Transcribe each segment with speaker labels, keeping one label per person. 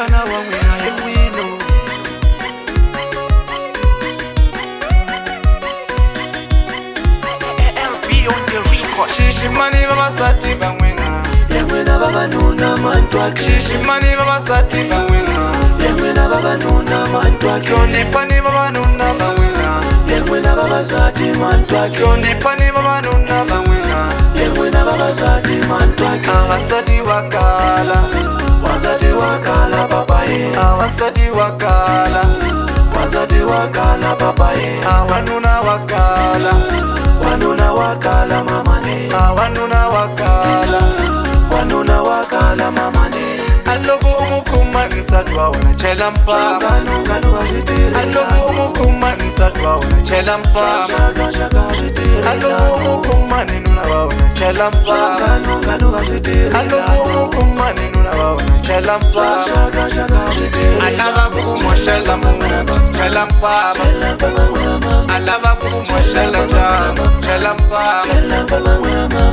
Speaker 1: mfana wa mwina yewino. LB on the record.
Speaker 2: Shishimani baba sati bamwena.
Speaker 1: Yemwena baba nuna mantwake.
Speaker 2: Shishimani baba sati bamwena.
Speaker 1: Yemwena baba nuna mantwake.
Speaker 2: Kyondipani baba nuna bamwena.
Speaker 1: Yemwena baba sati mantwake.
Speaker 2: Kyondipani baba nuna bamwena.
Speaker 1: Yemwena baba sati mantwake.
Speaker 2: Abasati wakala.
Speaker 1: Wasati wakala papaye.
Speaker 2: Abasati wakala.
Speaker 1: Wasati wakala papaye.
Speaker 2: Awanuna wakala.
Speaker 1: Wanuna wakala mamane.
Speaker 2: Awanuna wakala.
Speaker 1: Wanuna wakala mamane.
Speaker 2: Alogo umukuma nisatwa wana chela mpama.
Speaker 1: Kanu ajitiri.
Speaker 2: Alogo umukuma nisatwa wana chela mpama.
Speaker 1: Shaka ajitiri.
Speaker 2: Alogo umukuma ninuna wana chela mpama.
Speaker 1: Kanu ajitiri.
Speaker 2: Alogo umukuma ninuna wana chela mpama.
Speaker 1: Shaka ajitiri.
Speaker 2: Alava kumoshela muna chela mpama. Alava kumoshela jama chela mpama.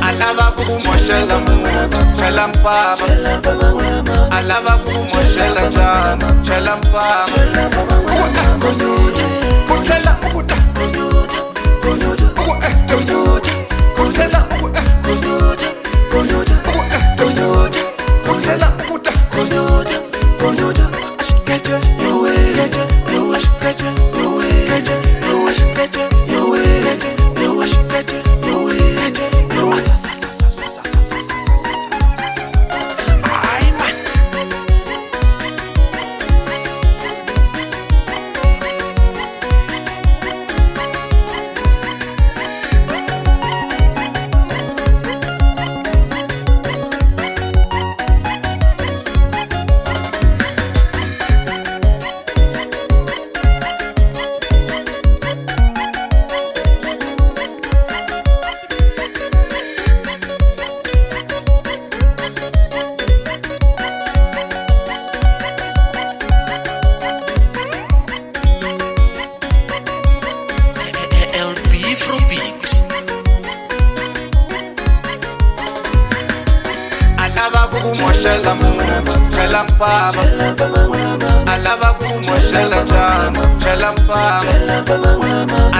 Speaker 2: Alava kumoshela muna chela mpama. Alava kumoshela jama chela mpama. Kuchela ukuta. Kuchela kumoshela muna chela mpama. Alava kumoshela jama chela mpama.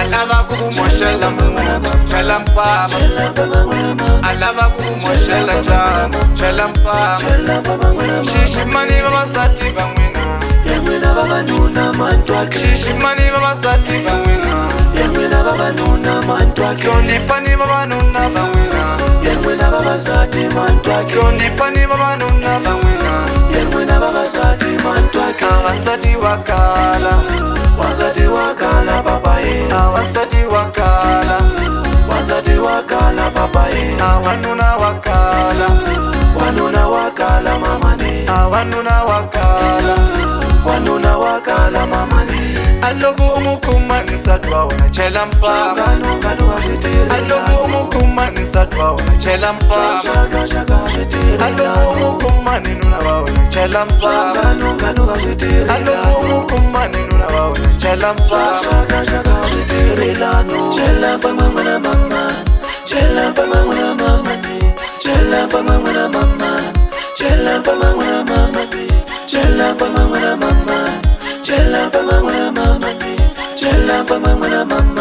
Speaker 2: Alava kumoshela muna chela mpama. Alava kumoshela jama chela mpama. Shishimani baba sati bamwena.
Speaker 1: Yemwena baba nuna mantwake.
Speaker 2: Shishimani baba sati bamwena.
Speaker 1: Yemwena baba nuna mantwake.
Speaker 2: Kyondipani baba nuna bamwena.
Speaker 1: Yemwena baba sati mantwake.
Speaker 2: Kyondipani baba nuna bamwena.
Speaker 1: Yemwena baba sati mantwake.
Speaker 2: Abasati wakala.
Speaker 1: Wasati wakala papaye.
Speaker 2: Abasati wakala.
Speaker 1: Wasati wakala papaye.
Speaker 2: Awanuna wakala.
Speaker 1: Wanuna wakala mamane.
Speaker 2: Awanuna wakala.
Speaker 1: Wanuna wakala mamane.
Speaker 2: Alogo umukuma nisatwa wana chela mpama.
Speaker 1: Kanu ajitiri.
Speaker 2: Alogo umukuma nisatwa wana chela mpama.
Speaker 1: Shaka ajitiri.
Speaker 2: Alogo umukuma ninuna wana chela mpama.
Speaker 1: Kanu ajitiri.
Speaker 2: Alogo umukuma ninuna wana chela mpama.
Speaker 1: Shaka ajitiri lanu. Chela mpama mwana mama. Chela mpama mwana mama ni. Chela mpama mwana mama. Chela mpama mwana mama ni. Chela mpama mwana mama. Chela mpama mwana mama ni. Chela mpama mwana mama.